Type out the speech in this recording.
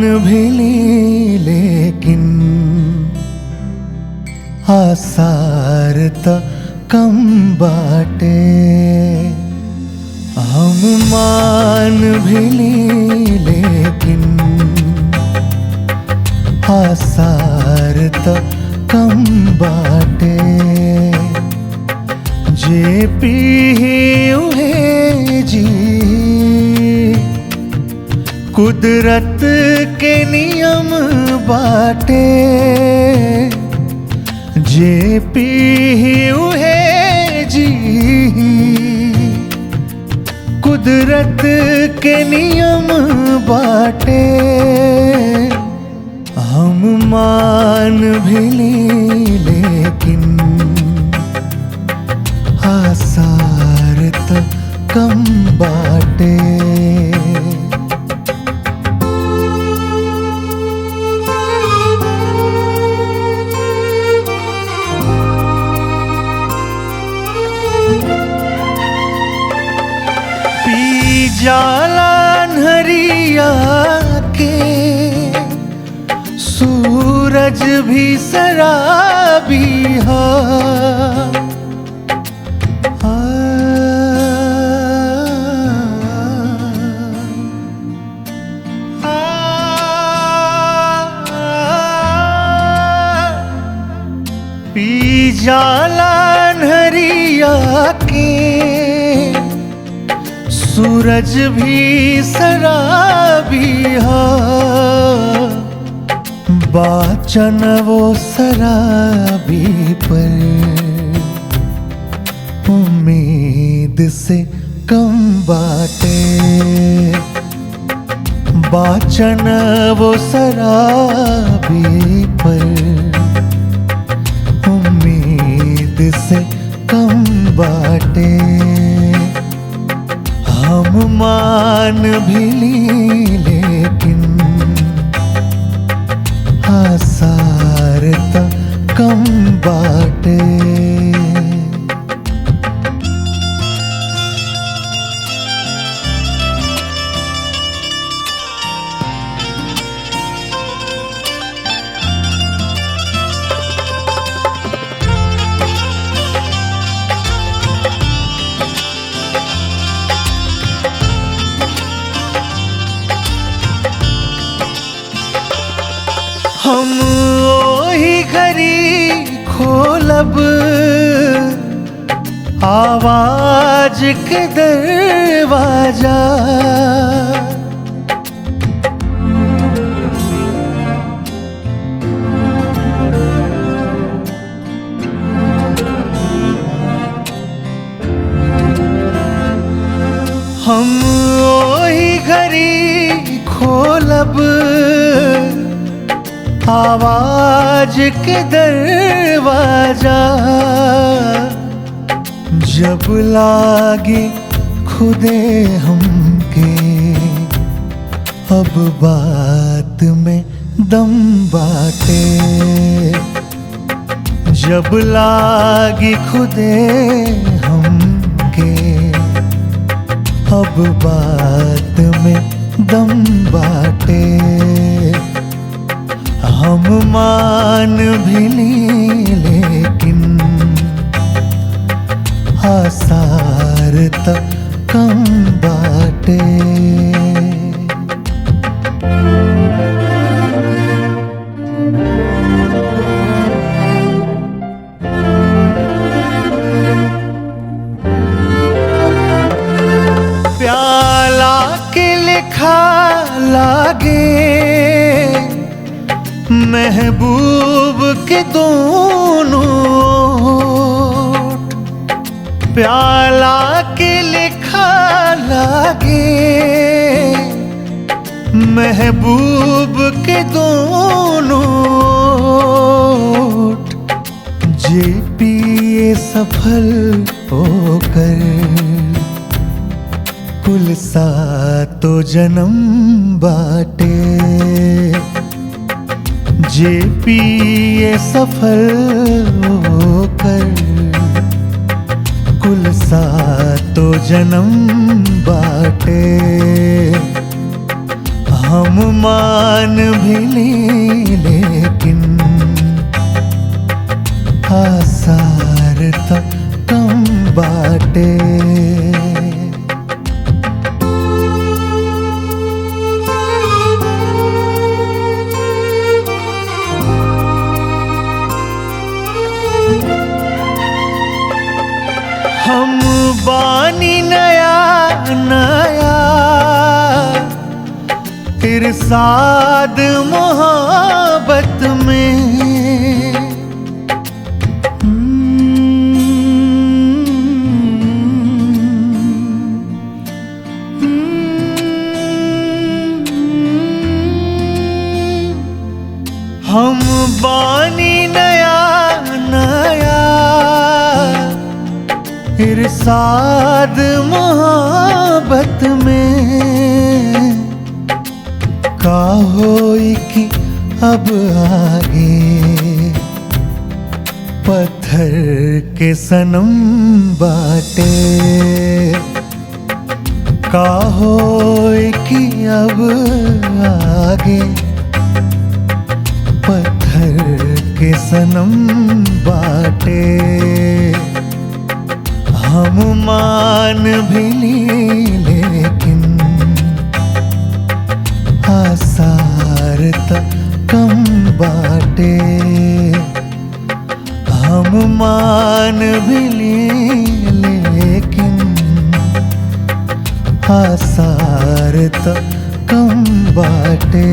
भिली लेकिन आसार त कम बाटे। हम मान भिली लेकिन आसार त कम बाटे। जे पी उहे जी कुदरत के नियम बाटे। जे पी उहे जी कुदरत के नियम बाटे। हम मान भिली लेकिन आसार त कम बाटे। पी जाला अन्हरिया के सूरज भी शराबी है। पी जाला अन्हरिया के सूरज भी शराबी है। बाचन वो शराबी पर उम्मीद से कम बाटे। बाचन वो शराबी पर उम्मीद से कम बाटे। हम मान भिली लेकिन आसार त कम बाटे। हम ओही घड़ी खोलब आवाज के दरवाजा। हम ओही घड़ी खोलब आवाज के दरवाजा। जब लागे खुदे हमके अब बात में दम बाटे। जब लागे खुदे हमके अब बात में दम बाटे। हम मान भिली लेकिन आसार त कम बाटे। प्याला के लिखा लागे महबूब के दोनों ओट। प्याला के लिखा लागे महबूब के दोनों ओट। जे पिए सफल होकर कुल सातो जन्म बाटे। जे पिए सफल होकर कुल सातो जन्म बाटे। हम मान भी ली लेकिन आसार तो कम बाटे। हम बानी नया नया इरसाद मोहब्बत में। हम बानी नया नया इरसाद मोहब्बत में। का होई कि अब आगे पत्थर के सनम बाटे। का होई कि अब आगे पत्थर के सनम बाटे। हम मान भी ली लेकिन आसार तो कम बाटे। हम मान भी ली लेकिन आसार तो कम बाटे।